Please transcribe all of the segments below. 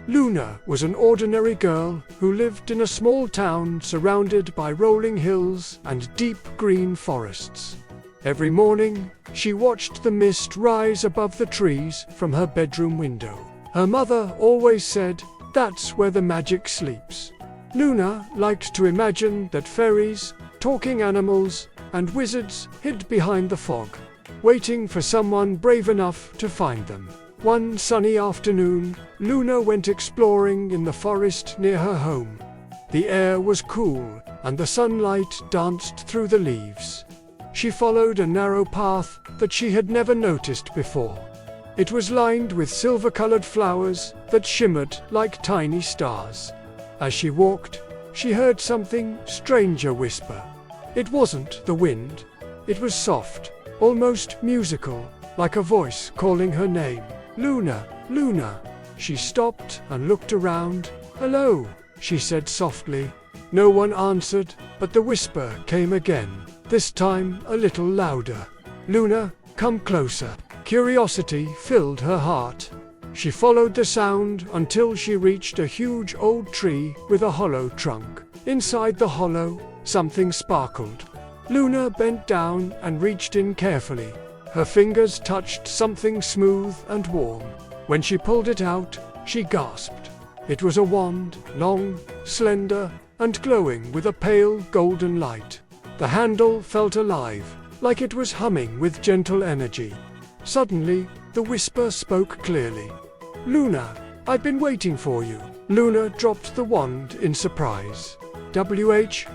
Luna was an ordinary girl who lived in a small town surrounded by rolling hills and deep green forests. Every morning, she watched the mist rise above the trees from her bedroom window. Her mother always said, "That's where the magic sleeps." Luna liked to imagine that fairies, talking animals, and wizards hid behind the fog, waiting for someone brave enough to find them. One sunny afternoon, Luna went exploring in the forest near her home. The air was cool, and the sunlight danced through the leaves. She followed a narrow path that she had never noticed before. It was lined with silver-colored flowers that shimmered like tiny stars. As she walked, she heard something stranger whisper. It wasn't the wind. It was soft, almost musical, like a voice calling her name. "Luna, Luna." She stopped and looked around. "Hello," she said softly. No one answered, but the whisper came again, this time a little louder. "Luna, come closer." Curiosity filled her heart. She followed the sound until she reached a huge old tree with a hollow trunk. Inside the hollow, something sparkled. Luna bent down and reached in carefully. Her fingers touched something smooth and warm. When she pulled it out, she gasped. It was a wand, long, slender, and glowing with a pale golden light. The handle felt alive, like it was humming with gentle energy. Suddenly, the whisper spoke clearly. "Luna, I've been waiting for you." Luna dropped the wand in surprise.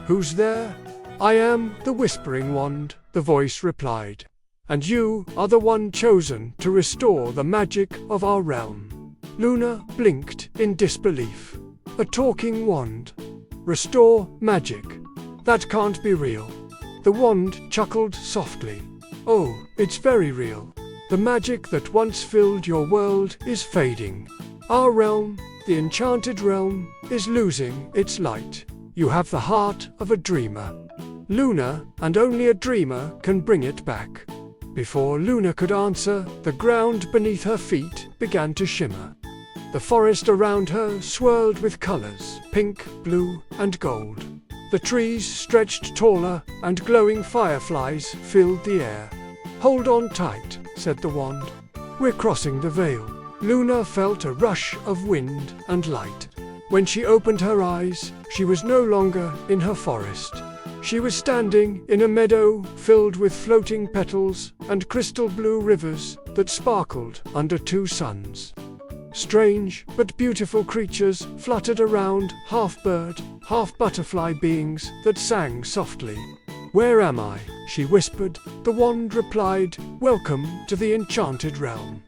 Who's there?" "I am the Whispering Wand," the voice replied. "And you are the one chosen to restore the magic of our realm." Luna blinked in disbelief. "A talking wand? Restore magic? That can't be real." The wand chuckled softly. "Oh, it's very real. The magic that once filled your world is fading. Our realm, the Enchanted Realm, is losing its light. You have the heart of a dreamer. Luna, and only a dreamer, can bring it back." Before Luna could answer, the ground beneath her feet began to shimmer. The forest around her swirled with colors, pink, blue, and gold. The trees stretched taller, and glowing fireflies filled the air. "Hold on tight," said the wand. "We're crossing the veil." Luna felt a rush of wind and light. When she opened her eyes, she was no longer in her forest. She was standing in a meadow filled with floating petals and crystal blue rivers that sparkled under two suns. Strange but beautiful creatures fluttered around, half bird, half butterfly beings that sang softly. "Where am I?" she whispered. The wand replied, "Welcome to the Enchanted Realm.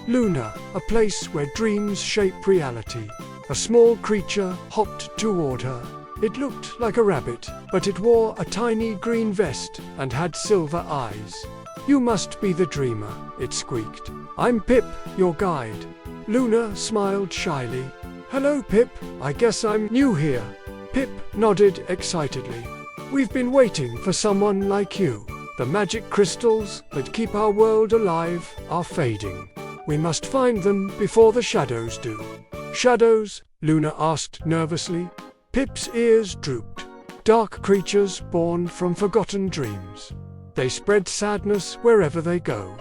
Luna, a place where dreams shape reality." A small creature hopped toward her. It looked like a rabbit, but it wore a tiny green vest and had silver eyes. "You must be the dreamer," it squeaked. "I'm Pip, your guide." Luna smiled shyly. "Hello, Pip. I guess I'm new here." Pip nodded excitedly. "We've been waiting for someone like you. The magic crystals that keep our world alive are fading. We must find them before the shadows do." "Shadows?" Luna asked nervously. Pip's ears drooped. "Dark creatures born from forgotten dreams. They spread sadness wherever they go."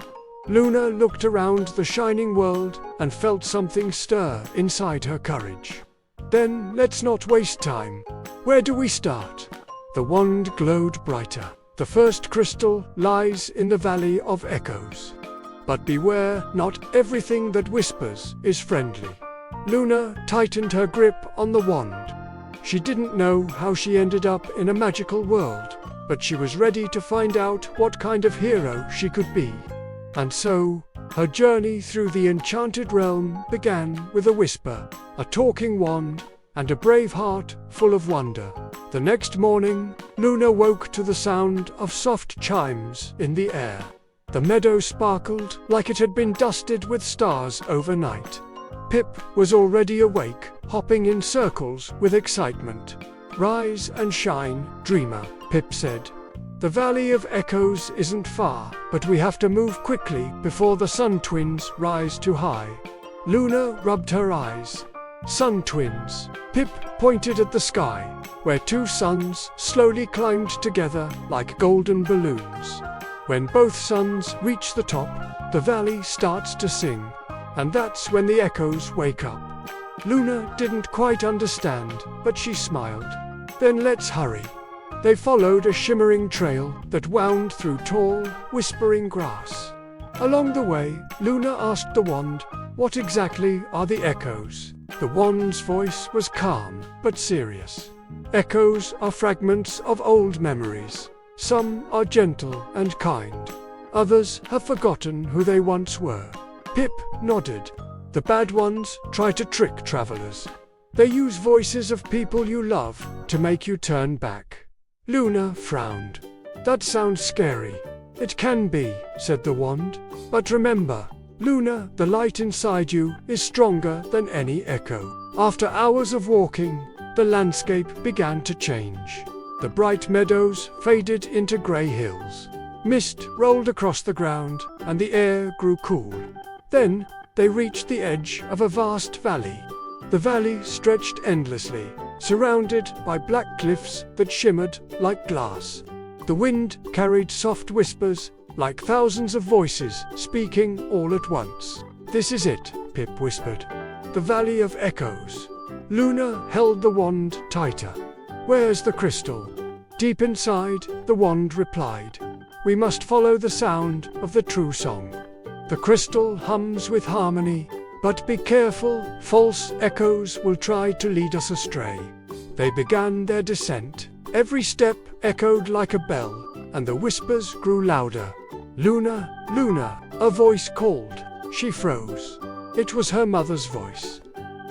Luna looked around the shining world and felt something stir inside her courage. "Then let's not waste time. Where do we start?" The wand glowed brighter. "The first crystal lies in the Valley of Echoes. But beware, not everything that whispers is friendly." Luna tightened her grip on the wand. She didn't know how she ended up in a magical world, but she was ready to find out what kind of hero she could be. And so, her journey through the Enchanted Realm began with a whisper, a talking wand, and a brave heart full of wonder. The next morning, Luna woke to the sound of soft chimes in the air. The meadow sparkled like it had been dusted with stars overnight. Pip was already awake, hopping in circles with excitement. "Rise and shine, dreamer," Pip said. "The Valley of Echoes isn't far, but we have to move quickly before the Sun Twins rise too high." Luna rubbed her eyes. Sun twins. Pip pointed at the sky, where two suns slowly climbed together like golden balloons. When both suns reach the top, the valley starts to sing, and that's when the echoes wake up. Luna didn't quite understand, but she smiled. Then let's hurry. They followed a shimmering trail that wound through tall, whispering grass. Along the way, Luna asked the wand, "What exactly are the echoes?" The wand's voice was calm, but serious. Echoes are fragments of old memories. Some are gentle and kind. Others have forgotten who they once were. Pip nodded. The bad ones try to trick travelers. They use voices of people you love to make you turn back. Luna frowned. That sounds scary. It can be, said the wand. But remember, Luna, the light inside you is stronger than any echo. After hours of walking, the landscape began to change. The bright meadows faded into grey hills. Mist rolled across the ground, and the air grew cool. Then, they reached the edge of a vast valley. The valley stretched endlessly, surrounded by black cliffs that shimmered like glass. The wind carried soft whispers, like thousands of voices speaking all at once. "This is it," Pip whispered. "The Valley of Echoes." Luna held the wand tighter. "Where's the crystal?" Deep inside, the wand replied, "We must follow the sound of the true song. The crystal hums with harmony, but be careful, false echoes will try to lead us astray." They began their descent. Every step echoed like a bell, and the whispers grew louder. "Luna, Luna," a voice called. She froze. It was her mother's voice.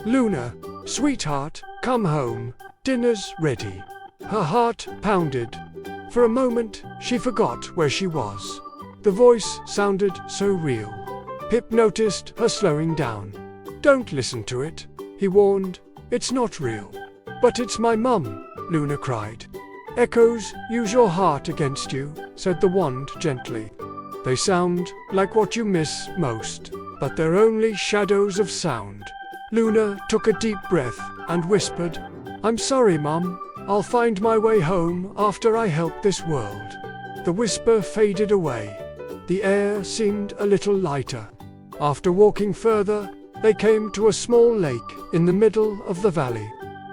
"Luna, sweetheart, come home. Dinner's ready." Her heart pounded. For a moment, she forgot where she was. The voice sounded so real. Pip noticed her slowing down. "Don't listen to it," he warned. "It's not real." "But it's my mum," Luna cried. "Echoes use your heart against you," said the wand gently. "They sound like what you miss most, but they're only shadows of sound." Luna took a deep breath and whispered, "I'm sorry, Mum. I'll find my way home after I help this world." The whisper faded away. The air seemed a little lighter. After walking further, they came to a small lake in the middle of the valley.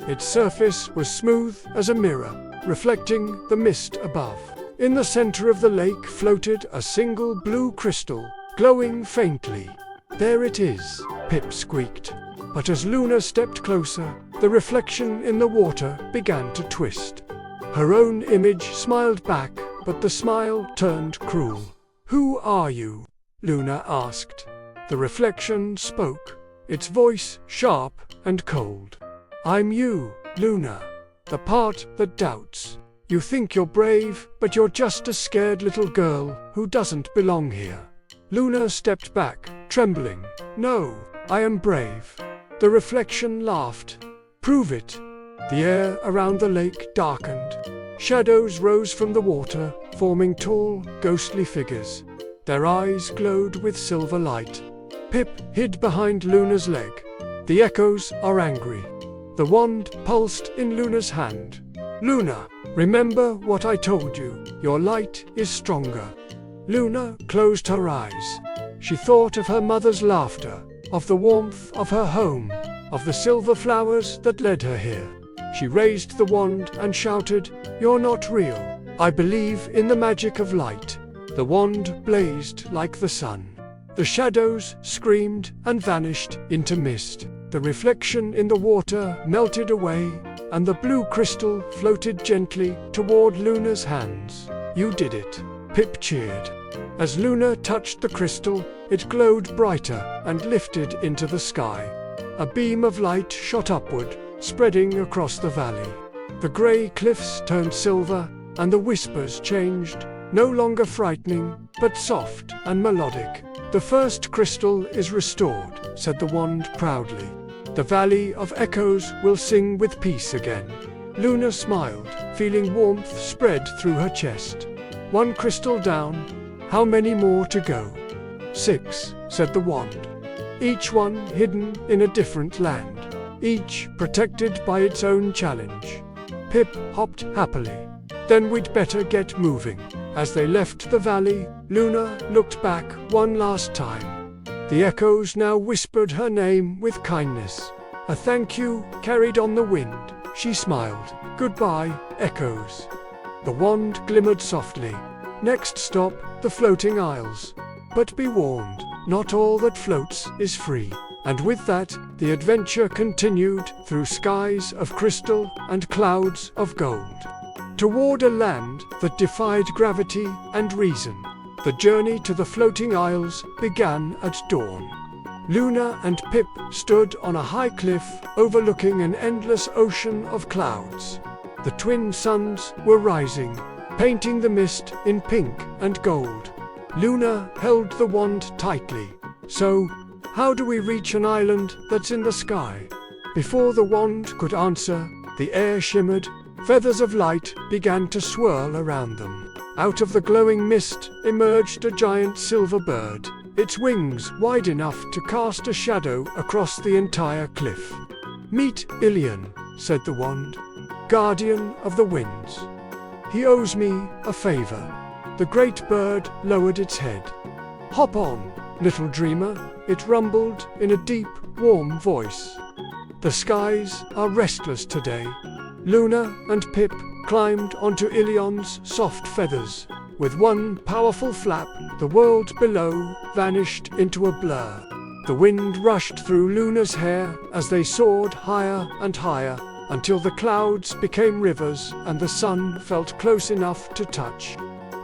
Its surface was smooth as a mirror, reflecting the mist above. In the center of the lake floated a single blue crystal, glowing faintly. "There it is," Pip squeaked. But as Luna stepped closer, the reflection in the water began to twist. Her own image smiled back, but the smile turned cruel. "Who are you?" Luna asked. The reflection spoke, its voice sharp and cold. "I'm you, Luna, the part that doubts. You think you're brave, but you're just a scared little girl who doesn't belong here." Luna stepped back, trembling. "No, I am brave." The reflection laughed. "Prove it." The air around the lake darkened. Shadows rose from the water, forming tall, ghostly figures. Their eyes glowed with silver light. Pip hid behind Luna's leg. "The echoes are angry." The wand pulsed in Luna's hand. "Luna, remember what I told you. Your light is stronger." Luna closed her eyes. She thought of her mother's laughter, of the warmth of her home, of the silver flowers that led her here. She raised the wand and shouted, "You're not real. I believe in the magic of light." The wand blazed like the sun. The shadows screamed and vanished into mist. The reflection in the water melted away, and the blue crystal floated gently toward Luna's hands. "You did it," Pip cheered. As Luna touched the crystal, it glowed brighter and lifted into the sky. A beam of light shot upward, spreading across the valley. The grey cliffs turned silver, and the whispers changed, no longer frightening, but soft and melodic. "The first crystal is restored," said the wand proudly. "The Valley of Echoes will sing with peace again." Luna smiled, feeling warmth spread through her chest. "One crystal down. How many more to go?" "6," said the wand. "Each one hidden in a different land." each protected by its own challenge. Pip hopped happily. Then we'd better get moving. As they left the valley, Luna looked back one last time. The echoes now whispered her name with kindness. A thank you carried on the wind. She smiled. Goodbye, echoes. The wand glimmered softly. Next stop, the floating isles. But be warned, not all that floats is free. And with that, the adventure continued through skies of crystal and clouds of gold. Toward a land that defied gravity and reason. The journey to the floating isles began at dawn. Luna and Pip stood on a high cliff overlooking an endless ocean of clouds. The twin suns were rising, painting the mist in pink and gold. Luna held the wand tightly. So, how do we reach an island that's in the sky? Before the wand could answer, the air shimmered. Feathers of light began to swirl around them. Out of the glowing mist emerged a giant silver bird, its wings wide enough to cast a shadow across the entire cliff. Meet Ilion, said the wand, guardian of the winds. He owes me a favor. The great bird lowered its head. Hop on, little dreamer, it rumbled in a deep, warm voice. The skies are restless today. Luna and Pip climbed onto Ilion's soft feathers. With one powerful flap, the world below vanished into a blur. The wind rushed through Luna's hair as they soared higher and higher, until the clouds became rivers and the sun felt close enough to touch.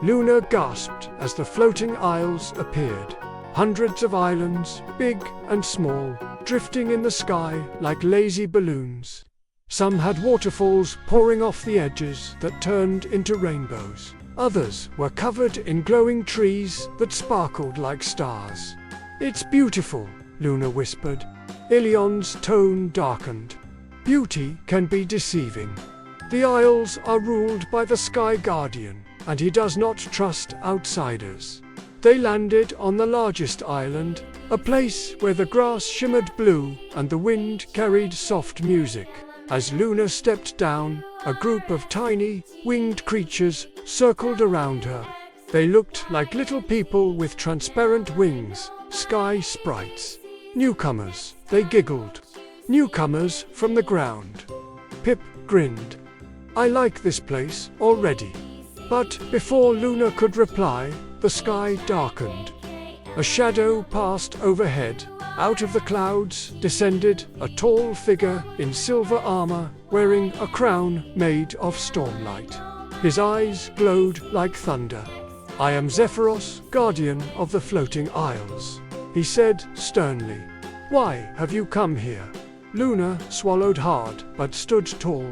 Luna gasped as the floating isles appeared. Hundreds of islands, big and small, drifting in the sky like lazy balloons. Some had waterfalls pouring off the edges that turned into rainbows. Others were covered in glowing trees that sparkled like stars. It's beautiful, Luna whispered. Ilion's tone darkened. Beauty can be deceiving. The isles are ruled by the Sky Guardian, and he does not trust outsiders. They landed on the largest island, a place where the grass shimmered blue and the wind carried soft music. As Luna stepped down, a group of tiny, winged creatures circled around her. They looked like little people with transparent wings, sky sprites. Newcomers, they giggled. Newcomers from the ground. Pip grinned. I like this place already. But before Luna could reply, the sky darkened. A shadow passed overhead. Out of the clouds descended a tall figure in silver armor, wearing a crown made of stormlight. His eyes glowed like thunder. I am Zephyros, guardian of the floating isles, he said sternly. Why have you come here? Luna swallowed hard, but stood tall.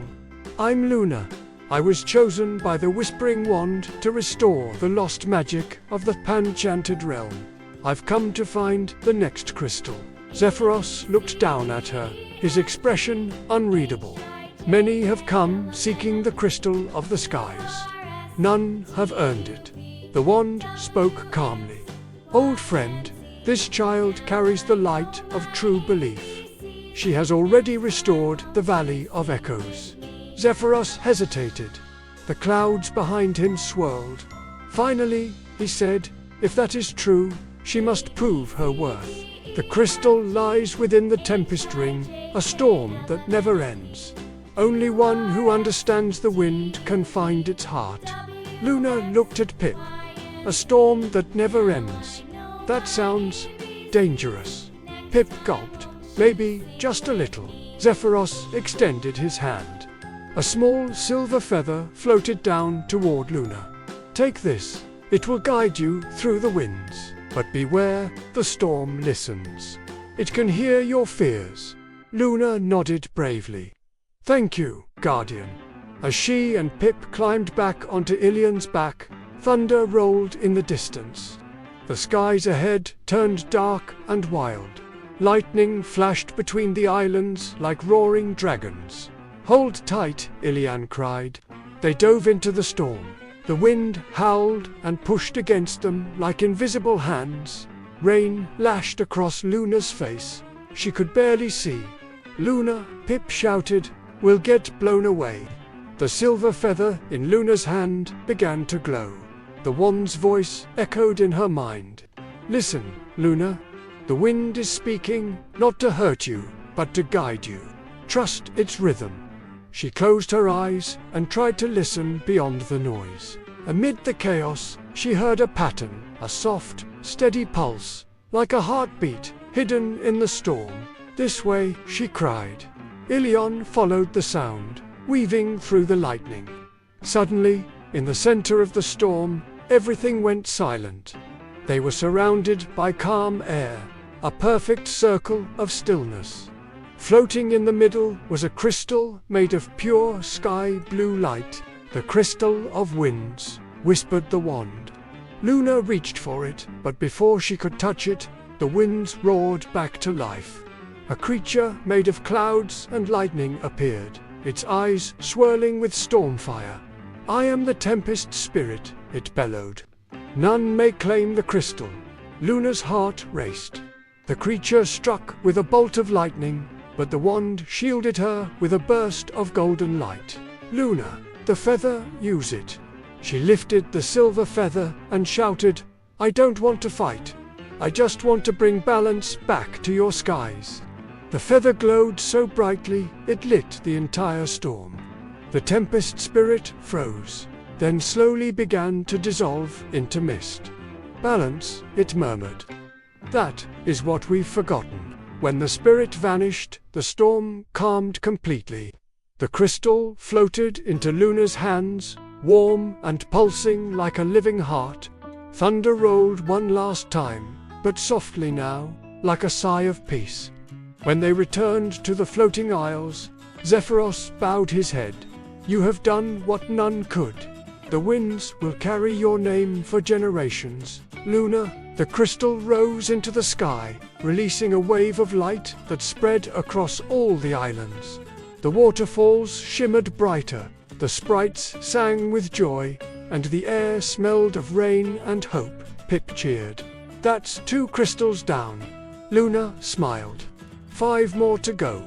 I'm Luna. I was chosen by the Whispering Wand to restore the lost magic of the Enchanted Realm. I've come to find the next crystal. Zephyros looked down at her, his expression unreadable. Many have come seeking the crystal of the skies. None have earned it. The wand spoke calmly. Old friend, this child carries the light of true belief. She has already restored the Valley of Echoes. Zephyros hesitated. The clouds behind him swirled. Finally, he said, if that is true, she must prove her worth. The crystal lies within the Tempest Ring, a storm that never ends. Only one who understands the wind can find its heart. Luna looked at Pip. A storm that never ends. That sounds dangerous. Pip gulped. Maybe just a little. Zephyros extended his hand. A small silver feather floated down toward Luna. Take this. It will guide you through the winds. But beware, the storm listens. It can hear your fears. Luna nodded bravely. Thank you, Guardian. As she and Pip climbed back onto Ilion's back, thunder rolled in the distance. The skies ahead turned dark and wild. Lightning flashed between the islands like roaring dragons. Hold tight, Ilion cried. They dove into the storm. The wind howled and pushed against them like invisible hands. Rain lashed across Luna's face. She could barely see. Luna," Pip shouted. "We'll get blown away." The silver feather in Luna's hand began to glow. The wand's voice echoed in her mind. "Listen, Luna. The wind is speaking, not to hurt you, but to guide you. Trust its rhythm." She closed her eyes and tried to listen beyond the noise. Amid the chaos, she heard a pattern, a soft, steady pulse, like a heartbeat hidden in the storm. "This way," she cried. Ilion followed the sound, weaving through the lightning. Suddenly, in the center of the storm, everything went silent. They were surrounded by calm air, a perfect circle of stillness. Floating in the middle was a crystal made of pure sky blue light. "The crystal of winds," whispered the wand. Luna reached for it, but before she could touch it, the winds roared back to life. A creature made of clouds and lightning appeared, its eyes swirling with stormfire. "I am the Tempest Spirit," it bellowed. "None may claim the crystal." Luna's heart raced. The creature struck with a bolt of lightning, but the wand shielded her with a burst of golden light. "Luna, the feather, use it." She lifted the silver feather and shouted, "I don't want to fight. I just want to bring balance back to your skies." The feather glowed so brightly it lit the entire storm. The Tempest Spirit froze, then slowly began to dissolve into mist. "Balance," it murmured. "That is what we've forgotten." When the spirit vanished, the storm calmed completely. The crystal floated into Luna's hands, warm and pulsing like a living heart. Thunder rolled one last time, but softly now, like a sigh of peace. When they returned to the floating isles, Zephyros bowed his head. "You have done what none could. The winds will carry your name for generations, Luna." The crystal rose into the sky, releasing a wave of light that spread across all the islands. The waterfalls shimmered brighter, the sprites sang with joy, and the air smelled of rain and hope. Pip cheered. "That's 2 crystals down." Luna smiled. 5 more to go."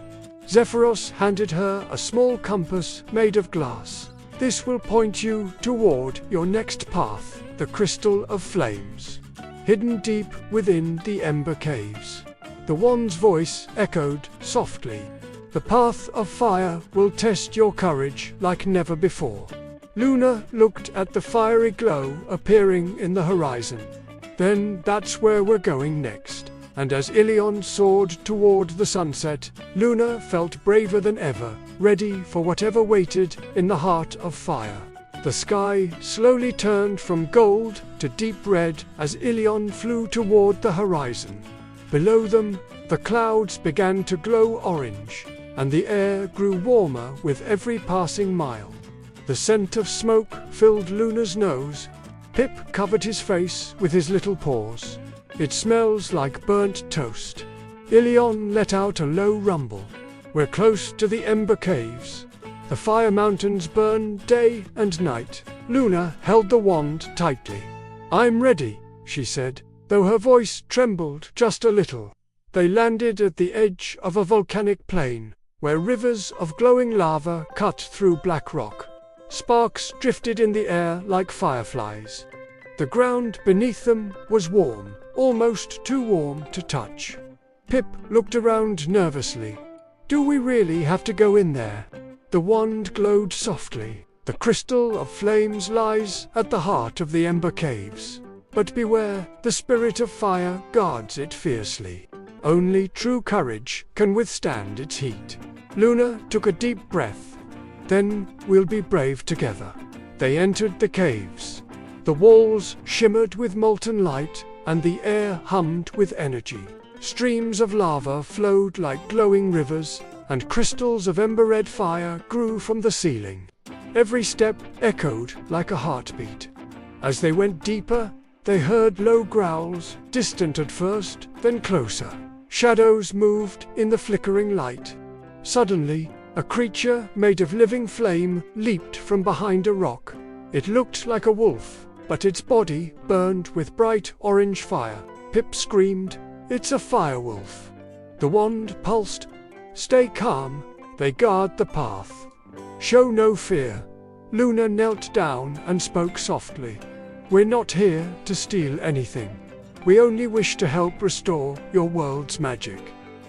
Zephyros handed her a small compass made of glass. "This will point you toward your next path, the Crystal of Flames, hidden deep within the Ember Caves." The wand's voice echoed softly. "The path of fire will test your courage like never before." Luna looked at the fiery glow appearing in the horizon. "Then that's where we're going next." And as Ilion soared toward the sunset, Luna felt braver than ever, ready for whatever waited in the heart of fire. The sky slowly turned from gold to deep red as Ilion flew toward the horizon. Below them, the clouds began to glow orange, and the air grew warmer with every passing mile. The scent of smoke filled Luna's nose. Pip covered his face with his little paws. "It smells like burnt toast." Ilion let out a low rumble. "We're close to the Ember Caves. The fire mountains burn day and night." Luna held the wand tightly. "I'm ready," she said, though her voice trembled just a little. They landed at the edge of a volcanic plain, where rivers of glowing lava cut through black rock. Sparks drifted in the air like fireflies. The ground beneath them was warm, almost too warm to touch. Pip looked around nervously. "Do we really have to go in there?" The wand glowed softly. "The Crystal of Flames lies at the heart of the Ember Caves. But beware, the spirit of fire guards it fiercely. Only true courage can withstand its heat." Luna took a deep breath. "Then we'll be brave together." They entered the caves. The walls shimmered with molten light, and the air hummed with energy. Streams of lava flowed like glowing rivers, and crystals of ember-red fire grew from the ceiling. Every step echoed like a heartbeat. As they went deeper, they heard low growls, distant at first, then closer. Shadows moved in the flickering light. Suddenly, a creature made of living flame leaped from behind a rock. It looked like a wolf, but its body burned with bright orange fire. Pip screamed, "It's a firewolf!" The wand pulsed. Stay calm, they guard the path. Show no fear. Luna knelt down and spoke softly. We're not here to steal anything. We only wish to help restore your world's magic.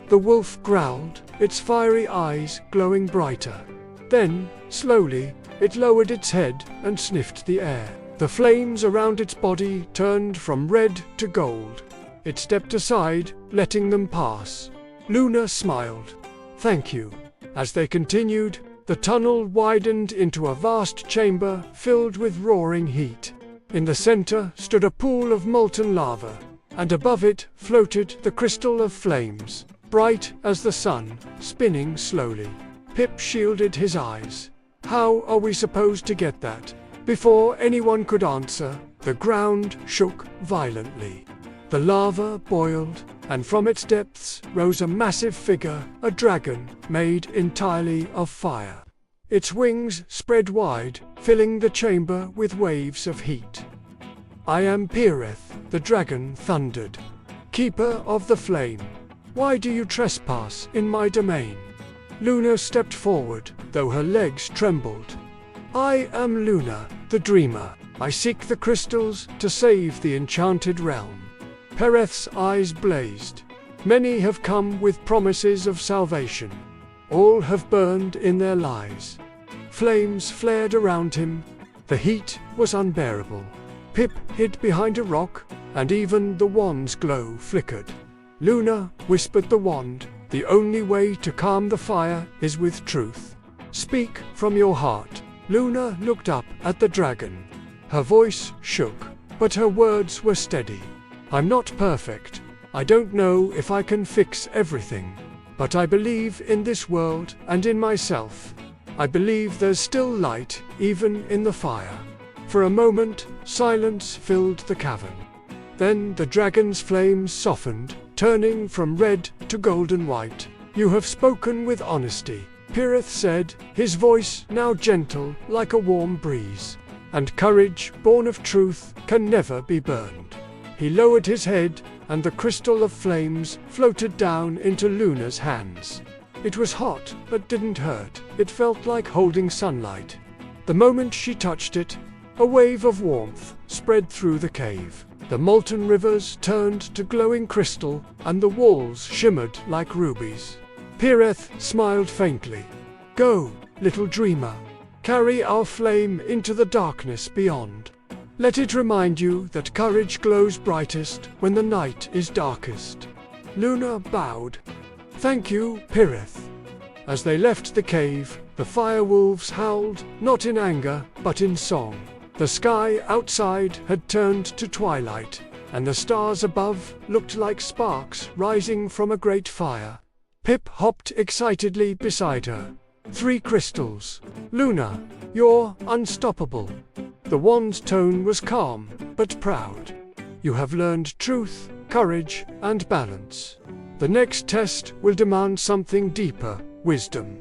The wolf growled, its fiery eyes glowing brighter. Then, slowly, it lowered its head and sniffed the air. The flames around its body turned from red to gold. It stepped aside, letting them pass. Luna smiled. Thank you. As they continued, the tunnel widened into a vast chamber filled with roaring heat. In the center stood a pool of molten lava, and above it floated the crystal of flames, bright as the sun, spinning slowly. Pip shielded his eyes. How are we supposed to get that? Before anyone could answer, the ground shook violently. The lava boiled, and from its depths rose a massive figure, a dragon, made entirely of fire. Its wings spread wide, filling the chamber with waves of heat. I am Pirith, the dragon thundered. Keeper of the flame, why do you trespass in my domain? Luna stepped forward, though her legs trembled. I am Luna, the dreamer. I seek the crystals to save the Enchanted Realm. Pirith's eyes blazed. Many have come with promises of salvation. All have burned in their lies. Flames flared around him. The heat was unbearable. Pip hid behind a rock, and even the wand's glow flickered. Luna whispered the wand, the only way to calm the fire is with truth. Speak from your heart. Luna looked up at the dragon. Her voice shook, but her words were steady. I'm not perfect. I don't know if I can fix everything. But I believe in this world and in myself. I believe there's still light, even in the fire. For a moment, silence filled the cavern. Then the dragon's flames softened, turning from red to golden white. You have spoken with honesty, Pirith said, his voice now gentle like a warm breeze. And courage, born of truth, can never be burned. He lowered his head, and the crystal of flames floated down into Luna's hands. It was hot, but didn't hurt. It felt like holding sunlight. The moment she touched it, a wave of warmth spread through the cave. The molten rivers turned to glowing crystal, and the walls shimmered like rubies. Pirith smiled faintly. Go, little dreamer. Carry our flame into the darkness beyond. Let it remind you that courage glows brightest when the night is darkest. Luna bowed. Thank you, Pirith. As they left the cave, the firewolves howled, not in anger, but in song. The sky outside had turned to twilight, and the stars above looked like sparks rising from a great fire. Pip hopped excitedly beside her. 3 crystals. Luna, you're unstoppable. The wand's tone was calm, but proud. You have learned truth, courage, and balance. The next test will demand something deeper, wisdom.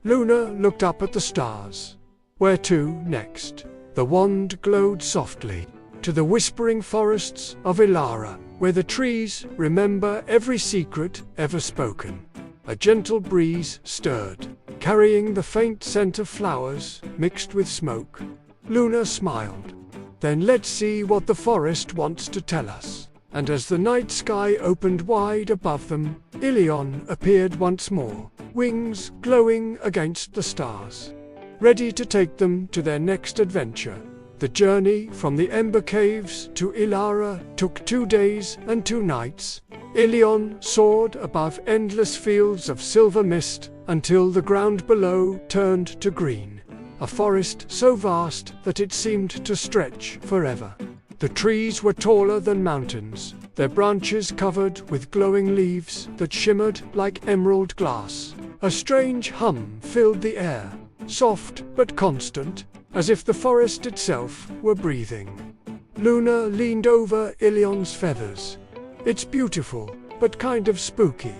Luna looked up at the stars. Where to next? The wand glowed softly. To the whispering forests of Ilara, where the trees remember every secret ever spoken. A gentle breeze stirred, carrying the faint scent of flowers mixed with smoke. Luna smiled. Then let's see what the forest wants to tell us. And as the night sky opened wide above them, Ilion appeared once more, wings glowing against the stars, ready to take them to their next adventure. The journey from the Ember Caves to Ilara took 2 days and 2 nights. Ilion soared above endless fields of silver mist until the ground below turned to green. A forest so vast that it seemed to stretch forever. The trees were taller than mountains, their branches covered with glowing leaves that shimmered like emerald glass. A strange hum filled the air, soft but constant, as if the forest itself were breathing. Luna leaned over Ilion's feathers. It's beautiful, but kind of spooky.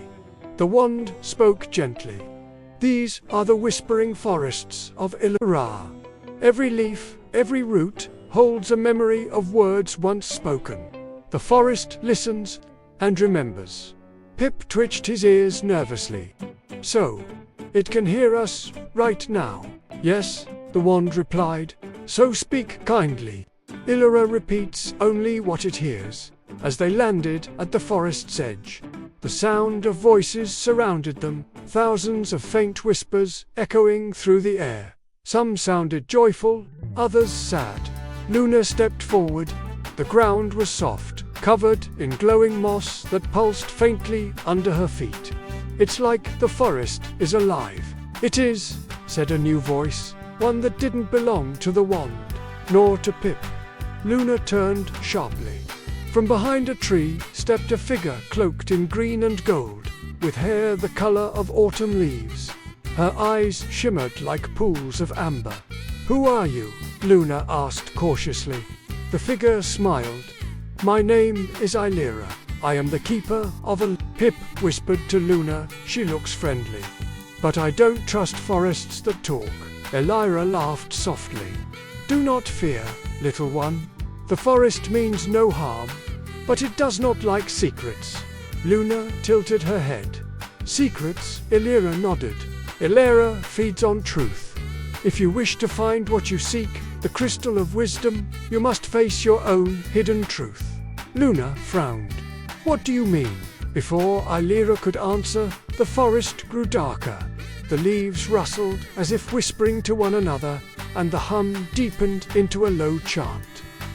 The wand spoke gently. These are the whispering forests of Ilara. Every leaf, every root, holds a memory of words once spoken. The forest listens and remembers. Pip twitched his ears nervously. So, it can hear us right now. Yes, the wand replied. So speak kindly. Illyra repeats only what it hears. As they landed at the forest's edge, the sound of voices surrounded them, thousands of faint whispers echoing through the air. Some sounded joyful, others sad. Luna stepped forward. The ground was soft, covered in glowing moss that pulsed faintly under her feet. It's like the forest is alive. It is, said a new voice, one that didn't belong to the wand, nor to Pip. Luna turned sharply. From behind a tree stepped a figure cloaked in green and gold, with hair the color of autumn leaves. Her eyes shimmered like pools of amber. Who are you? Luna asked cautiously. The figure smiled. My name is Illyra. I am the keeper of a... Pip whispered to Luna. She looks friendly. But I don't trust forests that talk. Illyra laughed softly. Do not fear, little one. The forest means no harm, but it does not like secrets. Luna tilted her head. Secrets? Illyra nodded. Illyra feeds on truth. If you wish to find what you seek, the crystal of wisdom, you must face your own hidden truth. Luna frowned. What do you mean? Before Illyra could answer, the forest grew darker. The leaves rustled as if whispering to one another, and the hum deepened into a low chant.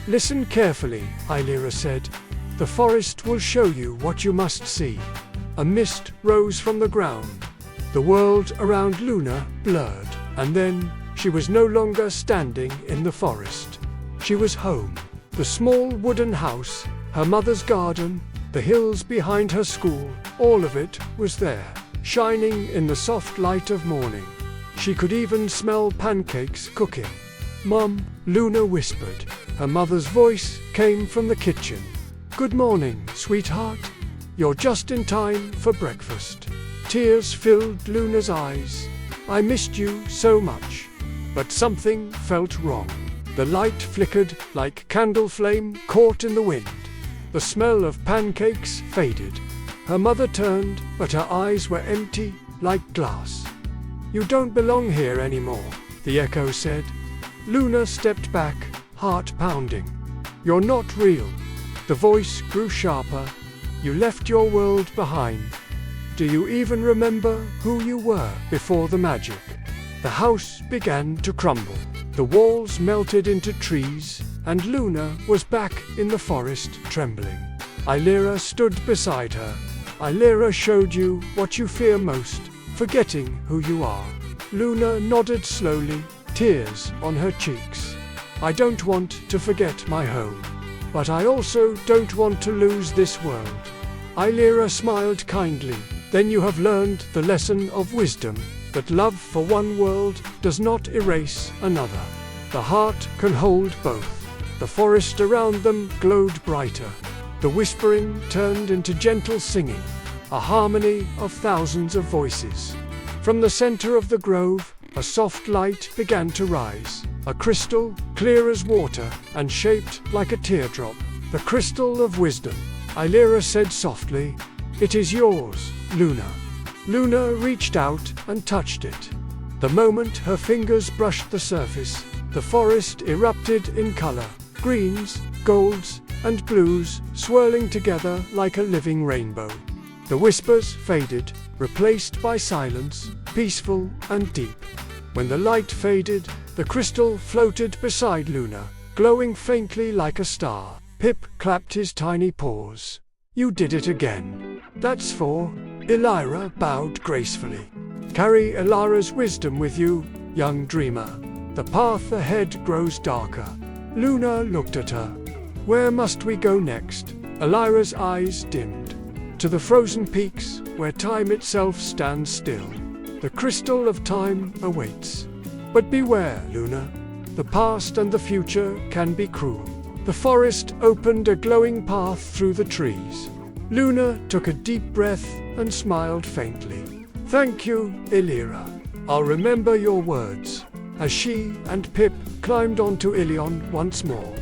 Listen carefully, Illyra said. The forest will show you what you must see. A mist rose from the ground. The world around Luna blurred, and then she was no longer standing in the forest. She was home. The small wooden house, her mother's garden, the hills behind her school, all of it was there, shining in the soft light of morning. She could even smell pancakes cooking. Mom, Luna whispered. Her mother's voice came from the kitchen. Good morning, sweetheart. You're just in time for breakfast. Tears filled Luna's eyes. I missed you so much. But something felt wrong. The light flickered like candle flame caught in the wind. The smell of pancakes faded. Her mother turned, but her eyes were empty, like glass. You don't belong here anymore, the echo said. Luna stepped back, heart pounding. You're not real. The voice grew sharper. You left your world behind. Do you even remember who you were before the magic? The house began to crumble. The walls melted into trees, and Luna was back in the forest, trembling. Illyra stood beside her. Illyra showed you what you fear most, forgetting who you are. Luna nodded slowly, tears on her cheeks. I don't want to forget my home, but I also don't want to lose this world. Illyra smiled kindly. Then you have learned the lesson of wisdom, that love for one world does not erase another. The heart can hold both. The forest around them glowed brighter. The whispering turned into gentle singing, a harmony of thousands of voices. From the center of the grove, a soft light began to rise, a crystal, clear as water, and shaped like a teardrop. The crystal of wisdom, Illyra said softly. It is yours, Luna. Luna reached out and touched it. The moment her fingers brushed the surface, the forest erupted in color, greens, golds, and blues swirling together like a living rainbow. The whispers faded, replaced by silence, peaceful and deep. When the light faded, the crystal floated beside Luna, glowing faintly like a star. Pip clapped his tiny paws. You did it again. That's for... Illyra bowed gracefully. Carry Illyra's wisdom with you, young dreamer. The path ahead grows darker. Luna looked at her. Where must we go next? Illyra's eyes dimmed. To the frozen peaks, where time itself stands still. The crystal of time awaits. But beware, Luna. The past and the future can be cruel. The forest opened a glowing path through the trees. Luna took a deep breath and smiled faintly. Thank you, Illyra. I'll remember your words. As she and Pip climbed onto Ilion once more.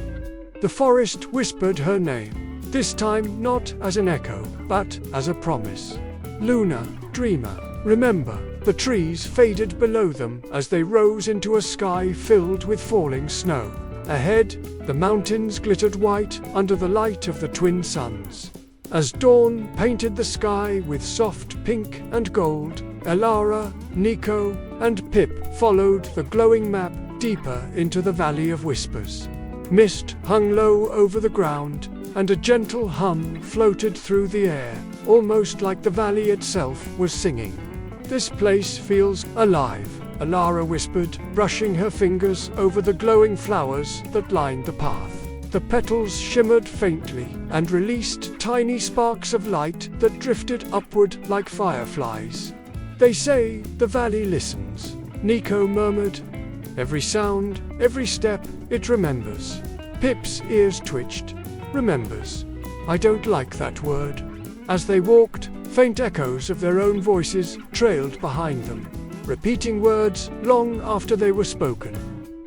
The forest whispered her name, this time not as an echo, but as a promise. Luna, dreamer. Remember, the trees faded below them as they rose into a sky filled with falling snow. Ahead, the mountains glittered white under the light of the twin suns. As dawn painted the sky with soft pink and gold, Elara, Niko, and Pip followed the glowing map deeper into the Valley of Whispers. Mist hung low over the ground, and a gentle hum floated through the air, almost like the valley itself was singing. "This place feels alive," Elara whispered, brushing her fingers over the glowing flowers that lined the path. The petals shimmered faintly and released tiny sparks of light that drifted upward like fireflies. "They say the valley listens," Niko murmured. "Every sound, every step, it remembers." Pip's ears twitched. "Remembers. I don't like that word." As they walked, faint echoes of their own voices trailed behind them, repeating words long after they were spoken.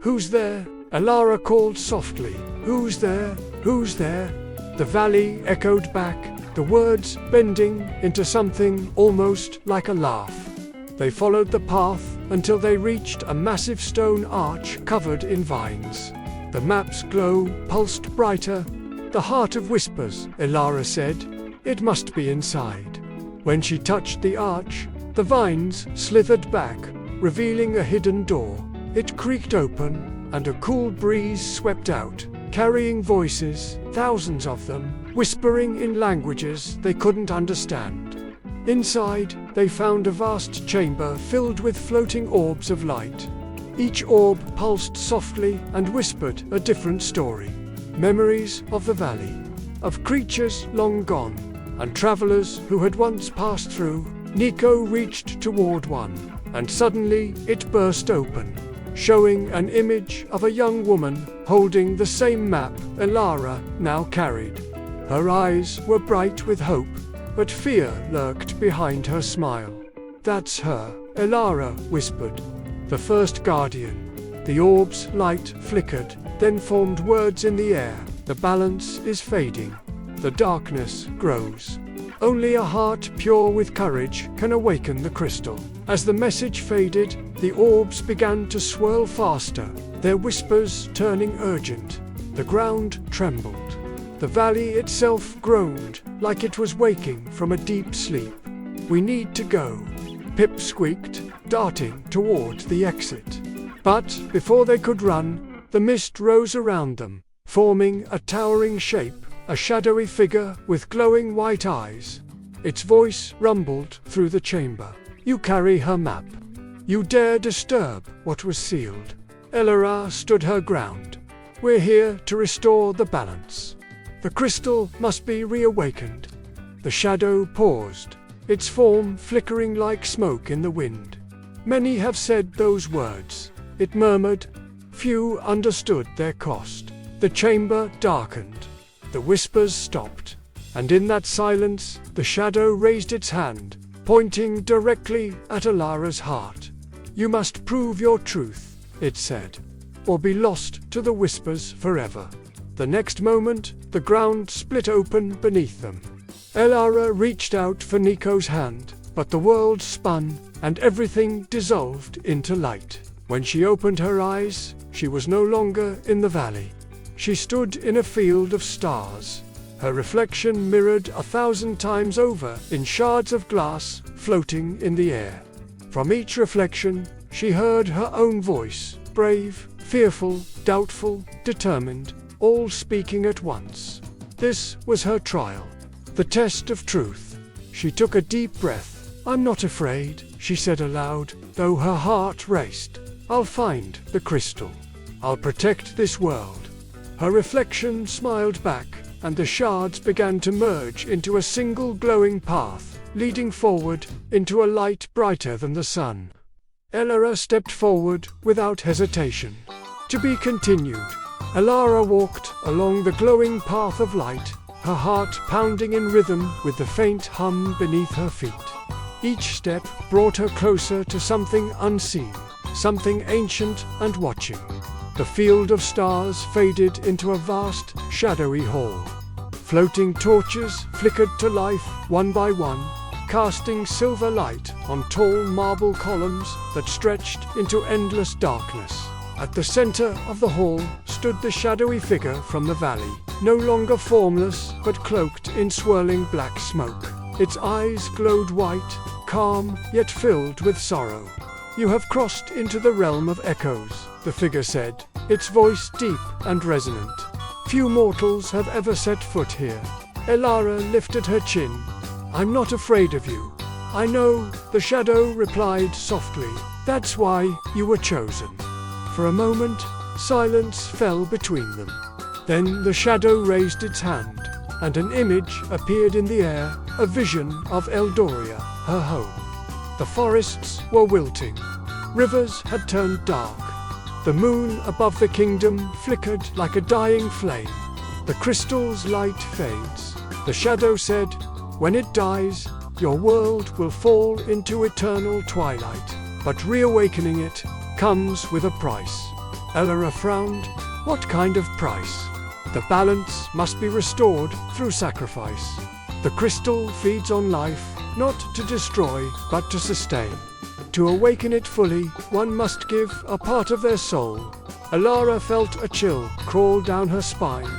"Who's there?" Elara called softly. "Who's there? Who's there?" The valley echoed back, the words bending into something almost like a laugh. They followed the path until they reached a massive stone arch covered in vines. The map's glow pulsed brighter. "The heart of Whispers," Elara said. "It must be inside." When she touched the arch, the vines slithered back, revealing a hidden door. It creaked open, and a cool breeze swept out, carrying voices, thousands of them, whispering in languages they couldn't understand. Inside, they found a vast chamber filled with floating orbs of light. Each orb pulsed softly and whispered a different story. Memories of the valley, of creatures long gone, and travelers who had once passed through. Niko reached toward one, and suddenly it burst open, showing an image of a young woman holding the same map Elara now carried. Her eyes were bright with hope, but fear lurked behind her smile. "That's her," Elara whispered. "The first guardian." The orb's light flickered, then formed words in the air. "The balance is fading. The darkness grows. Only a heart pure with courage can awaken the crystal." As the message faded, the orbs began to swirl faster, their whispers turning urgent. The ground trembled. The valley itself groaned, like it was waking from a deep sleep. "We need to go," Pip squeaked, darting toward the exit. But before they could run, the mist rose around them, forming a towering shape, a shadowy figure with glowing white eyes. Its voice rumbled through the chamber. "You carry her map. You dare disturb what was sealed." Elara stood her ground. "We're here to restore the balance. The crystal must be reawakened." The shadow paused, its form flickering like smoke in the wind. "Many have said those words," it murmured. Few understood their cost. The chamber darkened. The whispers stopped. And in that silence, the shadow raised its hand, pointing directly at Elara's heart. "You must prove your truth," it said, "or be lost to the whispers forever." The next moment, the ground split open beneath them. Elara reached out for Niko's hand, but the world spun, and everything dissolved into light. When she opened her eyes, she was no longer in the valley. She stood in a field of stars, her reflection mirrored 1,000 times over in shards of glass floating in the air. From each reflection, she heard her own voice, brave, fearful, doubtful, determined, all speaking at once. This was her trial, the test of truth. She took a deep breath. "I'm not afraid," she said aloud, though her heart raced. "I'll find the crystal. I'll protect this world." Her reflection smiled back, and the shards began to merge into a single glowing path, leading forward into a light brighter than the sun. Elara stepped forward without hesitation. To be continued. Elara walked along the glowing path of light, her heart pounding in rhythm with the faint hum beneath her feet. Each step brought her closer to something unseen, something ancient and watching. The field of stars faded into a vast, shadowy hall. Floating torches flickered to life one by one, casting silver light on tall marble columns that stretched into endless darkness. At the center of the hall stood the shadowy figure from the valley, no longer formless but cloaked in swirling black smoke. Its eyes glowed white, calm yet filled with sorrow. "You have crossed into the realm of echoes," the figure said, its voice deep and resonant. "Few mortals have ever set foot here." Elara lifted her chin. "I'm not afraid of you." "I know," the shadow replied softly. "That's why you were chosen." For a moment, silence fell between them. Then the shadow raised its hand, and an image appeared in the air, a vision of Eldoria, her home. The forests were wilting. Rivers had turned dark. The moon above the kingdom flickered like a dying flame. "The crystal's light fades," the shadow said. "When it dies, your world will fall into eternal twilight. But reawakening it comes with a price." Elara frowned. "What kind of price?" "The balance must be restored through sacrifice. The crystal feeds on life, not to destroy, but to sustain. To awaken it fully, one must give a part of their soul." Elara felt a chill crawl down her spine.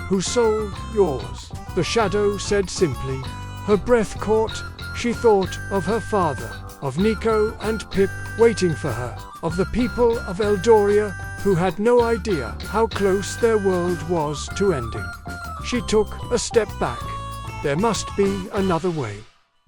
"Whose soul? Yours," the shadow said simply. Her breath caught. She thought of her father, of Niko and Pip waiting for her, of the people of Eldoria who had no idea how close their world was to ending. She took a step back. There must be another way.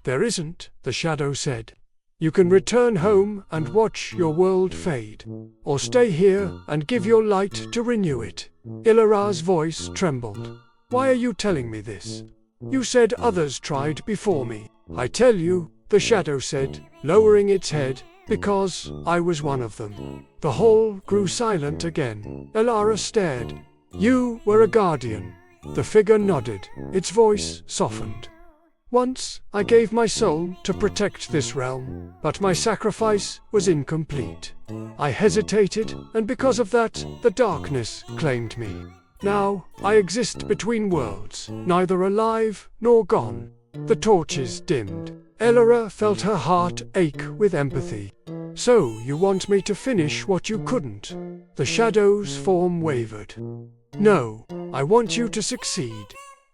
"There isn't," the shadow said. "You can return home and watch your world fade, or stay here and give your light to renew it." Ilara's voice trembled. "Why are you telling me this? You said others tried before me." "I tell you," the shadow said, lowering its head, "because I was one of them." The hall grew silent again. Elara stared. "You were a guardian." The figure nodded. Its voice softened. "Once I gave my soul to protect this realm, but my sacrifice was incomplete. I hesitated, and because of that, the darkness claimed me. Now I exist between worlds, neither alive nor gone." The torches dimmed. Elara felt her heart ache with empathy. "So you want me to finish what you couldn't?" The shadow's form wavered. "No, I want you to succeed.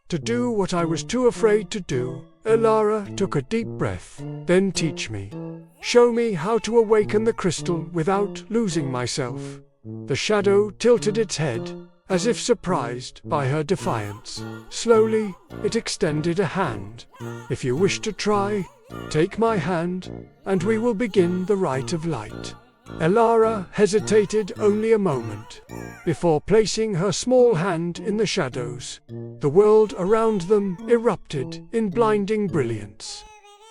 To do what I was too afraid to do." Elara took a deep breath. "Then teach me. Show me how to awaken the crystal without losing myself." The shadow tilted its head, as if surprised by her defiance. Slowly, it extended a hand. "If you wish to try, take my hand, and we will begin the rite of light." Elara hesitated only a moment, before placing her small hand in the shadows. The world around them erupted in blinding brilliance.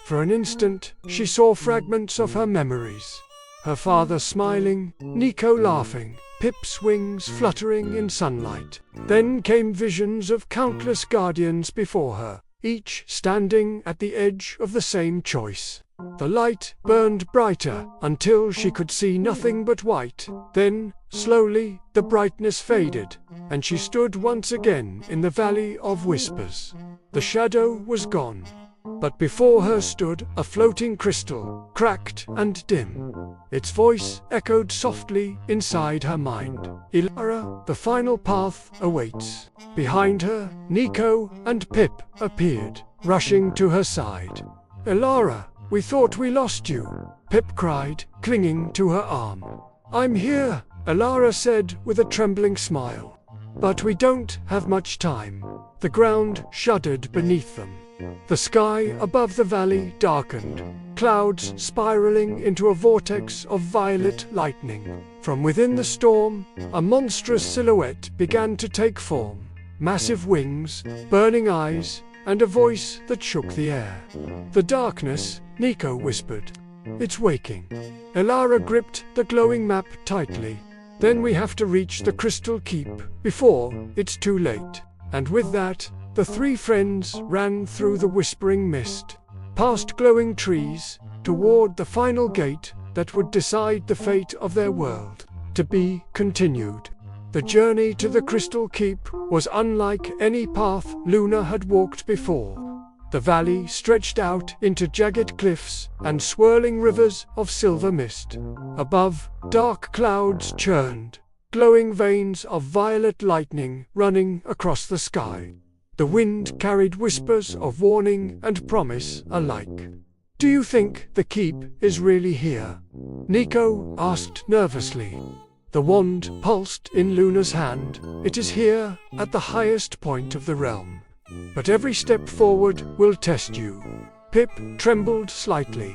For an instant, she saw fragments of her memories. Her father smiling, Niko laughing, Pip's wings fluttering in sunlight. Then came visions of countless guardians before her, each standing at the edge of the same choice. The light burned brighter until she could see nothing but white. Then, slowly, the brightness faded, and she stood once again in the Valley of Whispers. The shadow was gone, but before her stood a floating crystal, cracked and dim. Its voice echoed softly inside her mind. "Elara, the final path awaits." Behind her, Niko and Pip appeared, rushing to her side. "Elara, we thought we lost you," Pip cried, clinging to her arm. "I'm here," Elara said with a trembling smile. "But we don't have much time." The ground shuddered beneath them. The sky above the valley darkened, clouds spiraling into a vortex of violet lightning. From within the storm, a monstrous silhouette began to take form. Massive wings, burning eyes, and a voice that shook the air. "The darkness," Niko whispered. "It's waking." Elara gripped the glowing map tightly. "Then we have to reach the Crystal Keep before it's too late." And with that, the three friends ran through the whispering mist, past glowing trees, toward the final gate that would decide the fate of their world. To be continued. The journey to the Crystal Keep was unlike any path Luna had walked before. The valley stretched out into jagged cliffs and swirling rivers of silver mist. Above, dark clouds churned, glowing veins of violet lightning running across the sky. The wind carried whispers of warning and promise alike. "Do you think the keep is really here?" Niko asked nervously. The wand pulsed in Luna's hand. "It is here, at the highest point of the realm. But every step forward will test you." Pip trembled slightly.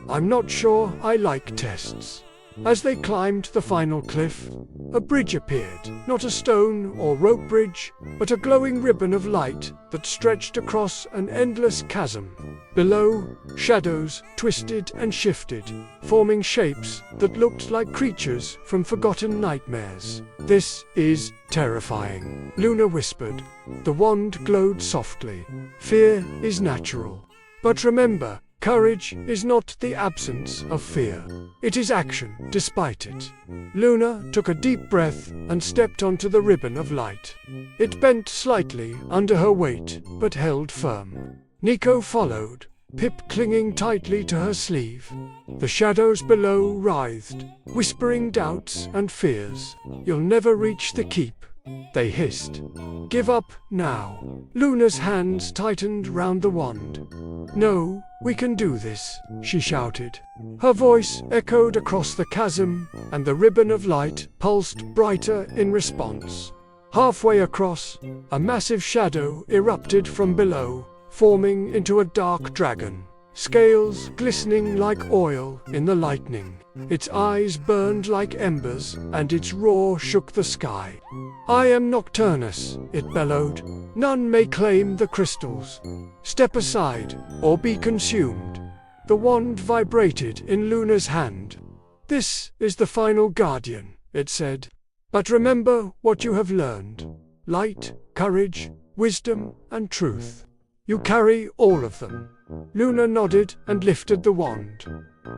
"I'm not sure I like tests." As they climbed the final cliff, a bridge appeared, not a stone or rope bridge, but a glowing ribbon of light that stretched across an endless chasm. Below, shadows twisted and shifted, forming shapes that looked like creatures from forgotten nightmares. "This is terrifying," Luna whispered. The wand glowed softly. "Fear is natural. But remember, courage is not the absence of fear. It is action despite it." Luna took a deep breath and stepped onto the ribbon of light. It bent slightly under her weight, but held firm. Niko followed, Pip clinging tightly to her sleeve. The shadows below writhed, whispering doubts and fears. "You'll never reach the keep," they hissed. "Give up now." Luna's hands tightened round the wand. "No, we can do this," she shouted. Her voice echoed across the chasm, and the ribbon of light pulsed brighter in response. Halfway across, a massive shadow erupted from below, forming into a dark dragon, scales glistening like oil in the lightning. Its eyes burned like embers, and its roar shook the sky. "I am Nocturnus," it bellowed. "None may claim the crystals. Step aside, or be consumed." The wand vibrated in Luna's hand. "This is the final guardian," it said. "But remember what you have learned. Light, courage, wisdom, and truth. You carry all of them." Luna nodded and lifted the wand.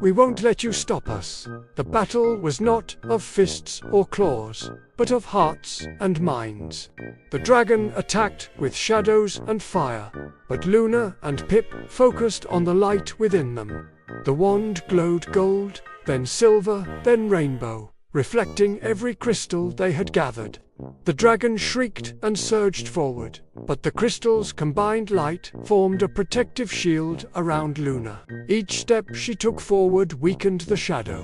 "We won't let you stop us." The battle was not of fists or claws, but of hearts and minds. The dragon attacked with shadows and fire, but Luna and Pip focused on the light within them. The wand glowed gold, then silver, then rainbow, reflecting every crystal they had gathered. The dragon shrieked and surged forward, but the crystal's combined light formed a protective shield around Luna. Each step she took forward weakened the shadow.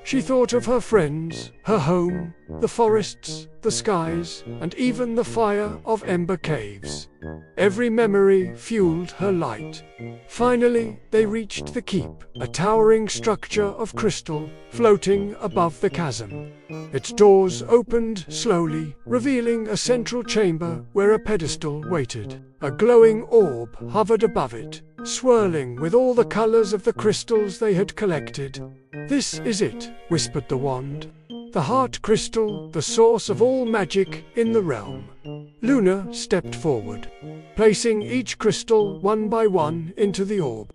She thought of her friends, her home, the forests, the skies, and even the fire of Ember Caves. Every memory fueled her light. Finally, they reached the keep, a towering structure of crystal floating above the chasm. Its doors opened slowly, revealing a central chamber where a pedestal waited. A glowing orb hovered above it, swirling with all the colors of the crystals they had collected. "This is it," whispered the wand. "The heart crystal, the source of all magic in the realm." Luna stepped forward, placing each crystal one by one into the orb.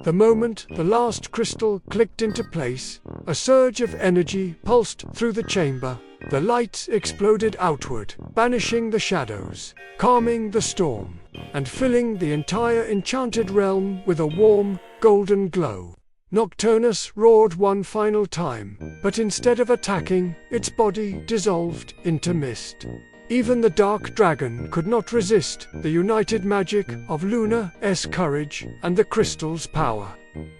The moment the last crystal clicked into place, a surge of energy pulsed through the chamber. The lights exploded outward, banishing the shadows, calming the storm, and filling the entire Enchanted Realm with a warm, golden glow. Nocturnus roared one final time, but instead of attacking, its body dissolved into mist. Even the dark dragon could not resist the united magic of Luna's courage and the crystal's power.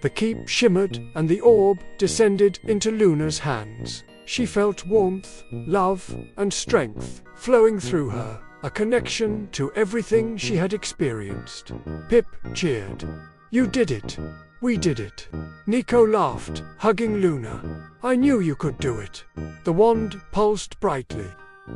The keep shimmered, and the orb descended into Luna's hands. She felt warmth, love, and strength flowing through her, a connection to everything she had experienced. Pip cheered. "You did it! We did it!" Niko laughed, hugging Luna. "I knew you could do it." The wand pulsed brightly.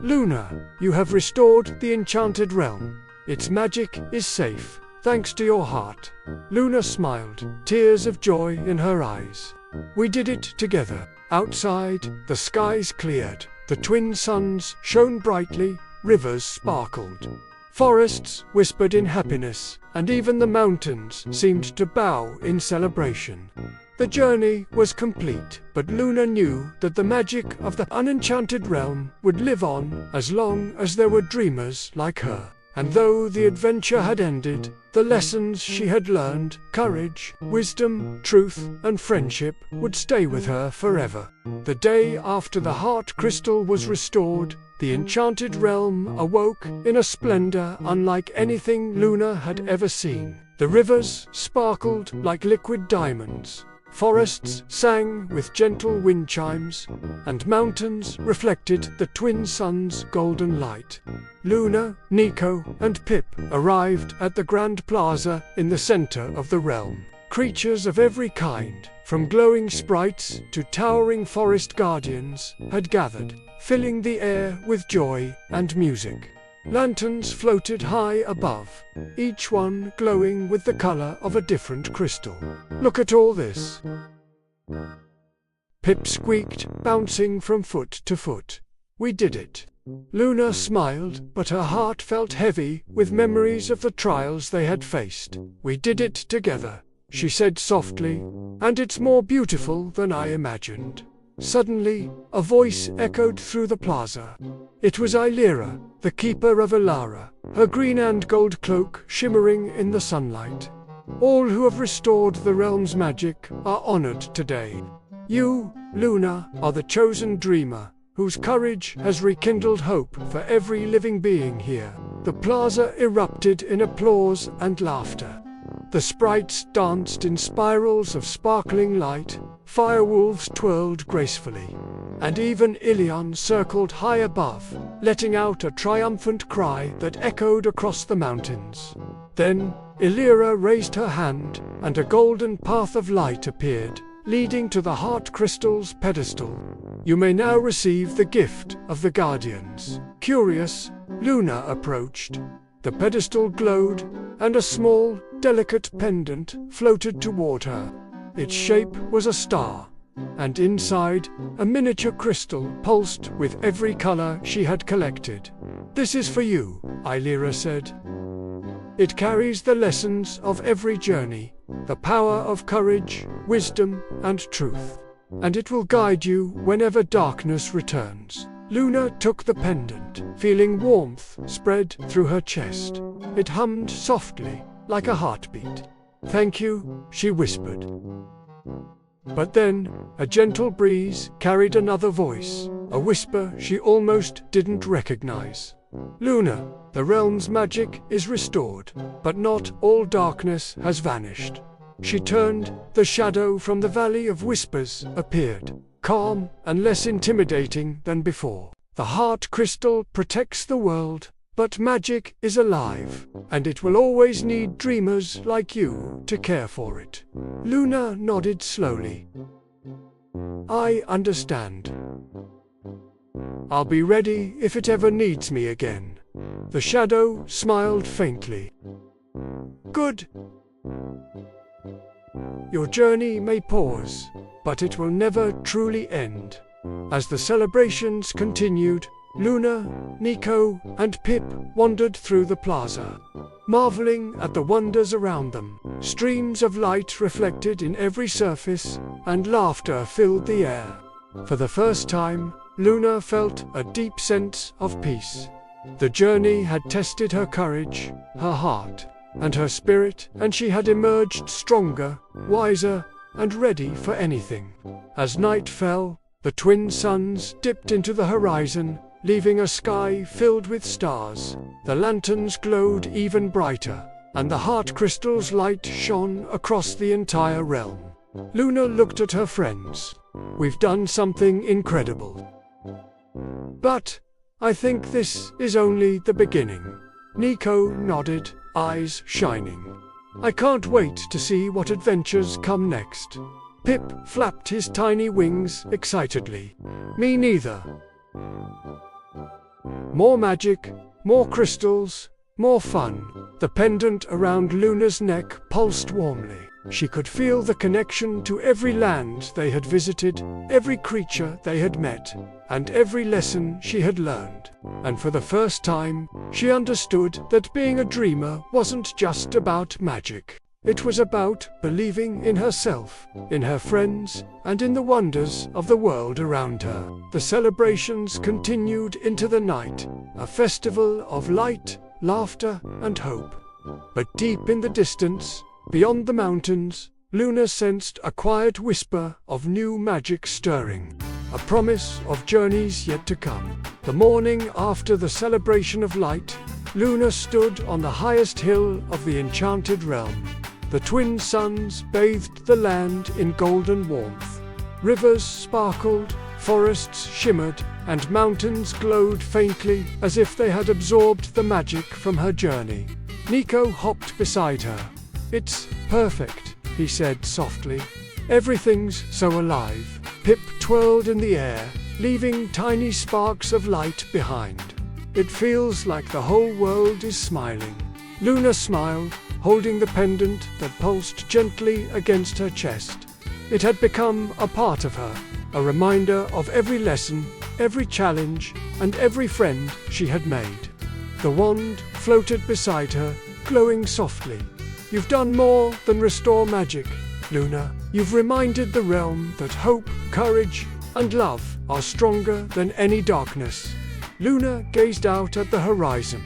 "Luna, you have restored the Enchanted Realm. Its magic is safe, thanks to your heart." Luna smiled, tears of joy in her eyes. "We did it together." Outside, the skies cleared, the twin suns shone brightly, rivers sparkled. Forests whispered in happiness, and even the mountains seemed to bow in celebration. The journey was complete, but Luna knew that the magic of the unenchanted realm would live on as long as there were dreamers like her. And though the adventure had ended, the lessons she had learned, courage, wisdom, truth, and friendship, would stay with her forever. The day after the heart crystal was restored, the Enchanted Realm awoke in a splendor unlike anything Luna had ever seen. The rivers sparkled like liquid diamonds, forests sang with gentle wind chimes, and mountains reflected the twin suns' golden light. Luna, Niko, and Pip arrived at the grand plaza in the center of the realm. Creatures of every kind, from glowing sprites to towering forest guardians, had gathered, filling the air with joy and music. Lanterns floated high above, each one glowing with the color of a different crystal. "Look at all this!" Pip squeaked, bouncing from foot to foot. "We did it!" Luna smiled, but her heart felt heavy with memories of the trials they had faced. "We did it together," she said softly, "and it's more beautiful than I imagined." Suddenly, a voice echoed through the plaza. It was Illyra, the keeper of Ilara, her green and gold cloak shimmering in the sunlight. "All who have restored the realm's magic are honored today. You, Luna, are the chosen dreamer, whose courage has rekindled hope for every living being here." The plaza erupted in applause and laughter. The sprites danced in spirals of sparkling light, firewolves twirled gracefully, and even Ilion circled high above, letting out a triumphant cry that echoed across the mountains. Then, Illyra raised her hand, and a golden path of light appeared, leading to the heart crystal's pedestal. "You may now receive the gift of the guardians." Curious, Luna approached. The pedestal glowed, and a small, delicate pendant floated toward her. Its shape was a star, and inside, a miniature crystal pulsed with every color she had collected. "This is for you," Illyra said. "It carries the lessons of every journey, the power of courage, wisdom, and truth. And it will guide you whenever darkness returns." Luna took the pendant, feeling warmth spread through her chest. It hummed softly, like a heartbeat. "Thank you," she whispered. But then, a gentle breeze carried another voice, a whisper she almost didn't recognize. "Luna, the realm's magic is restored, but not all darkness has vanished." She turned, the shadow from the Valley of Whispers appeared, calm and less intimidating than before. "The heart crystal protects the world, but magic is alive, and it will always need dreamers like you to care for it." Luna nodded slowly. "I understand. I'll be ready if it ever needs me again." The shadow smiled faintly. "Good. Your journey may pause, but it will never truly end." As the celebrations continued, Luna, Niko, and Pip wandered through the plaza, marveling at the wonders around them. Streams of light reflected in every surface, and laughter filled the air. For the first time, Luna felt a deep sense of peace. The journey had tested her courage, her heart, and her spirit, and she had emerged stronger, wiser, and ready for anything. As night fell, the twin suns dipped into the horizon, leaving a sky filled with stars. The lanterns glowed even brighter, and the heart crystal's light shone across the entire realm. Luna looked at her friends. "We've done something incredible. But I think this is only the beginning." Niko nodded, eyes shining. "I can't wait to see what adventures come next." Pip flapped his tiny wings excitedly. "Me neither. More magic, more crystals, more fun." The pendant around Luna's neck pulsed warmly. She could feel the connection to every land they had visited, every creature they had met, and every lesson she had learned. And for the first time, she understood that being a dreamer wasn't just about magic. It was about believing in herself, in her friends, and in the wonders of the world around her. The celebrations continued into the night, a festival of light, laughter, and hope. But deep in the distance, beyond the mountains, Luna sensed a quiet whisper of new magic stirring, a promise of journeys yet to come. The morning after the celebration of light, Luna stood on the highest hill of the Enchanted Realm. The twin suns bathed the land in golden warmth. Rivers sparkled, forests shimmered, and mountains glowed faintly as if they had absorbed the magic from her journey. Niko hopped beside her. "It's perfect," he said softly. "Everything's so alive." Pip twirled in the air, leaving tiny sparks of light behind. "It feels like the whole world is smiling." Luna smiled, holding the pendant that pulsed gently against her chest. It had become a part of her, a reminder of every lesson, every challenge, and every friend she had made. The wand floated beside her, glowing softly. "You've done more than restore magic, Luna. You've reminded the realm that hope, courage, and love are stronger than any darkness." Luna gazed out at the horizon.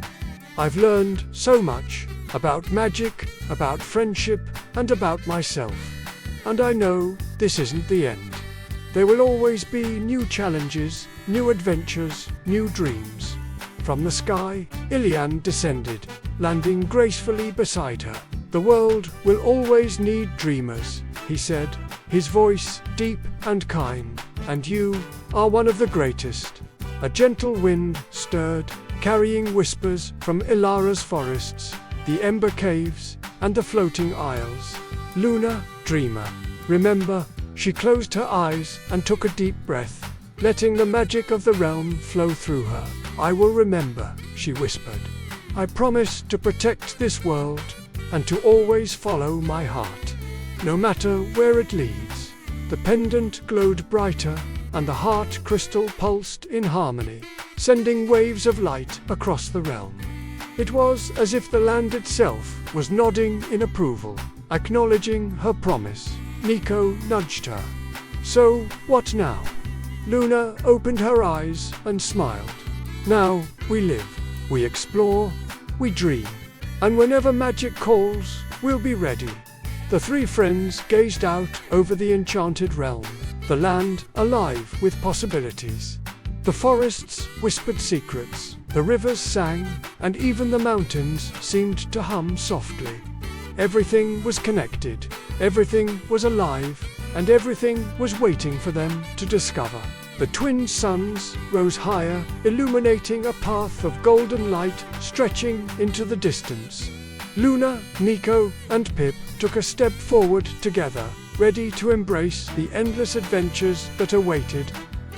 "I've learned so much about magic, about friendship, and about myself. And I know this isn't the end. There will always be new challenges, new adventures, new dreams." From the sky, Ilian descended, landing gracefully beside her. "The world will always need dreamers," he said, his voice deep and kind, "and you are one of the greatest." A gentle wind stirred, carrying whispers from Ilara's forests, the Ember Caves, and the floating isles. "Luna, dreamer, remember." She closed her eyes and took a deep breath, letting the magic of the realm flow through her. "I will remember," she whispered. "I promise to protect this world and to always follow my heart, no matter where it leads." The pendant glowed brighter, and the heart crystal pulsed in harmony, sending waves of light across the realm. It was as if the land itself was nodding in approval, acknowledging her promise. Niko nudged her. "So, what now?" Luna opened her eyes and smiled. "Now, we live, we explore, we dream. And whenever magic calls, we'll be ready." The three friends gazed out over the Enchanted Realm, the land alive with possibilities. The forests whispered secrets, the rivers sang, and even the mountains seemed to hum softly. Everything was connected, everything was alive, and everything was waiting for them to discover. The twin suns rose higher, illuminating a path of golden light stretching into the distance. Luna, Niko, and Pip took a step forward together, ready to embrace the endless adventures that awaited.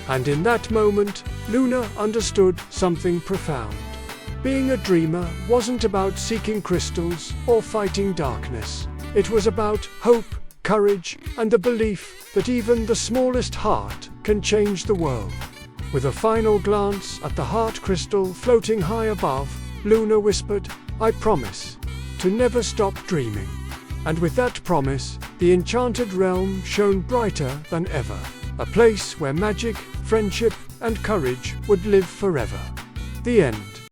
And in that moment, Luna understood something profound. Being a dreamer wasn't about seeking crystals or fighting darkness. It was about hope, courage, and the belief that even the smallest heart can change the world. With a final glance at the heart crystal floating high above, Luna whispered, "I promise to never stop dreaming." And with that promise, the Enchanted Realm shone brighter than ever, a place where magic, friendship, and courage would live forever. The end.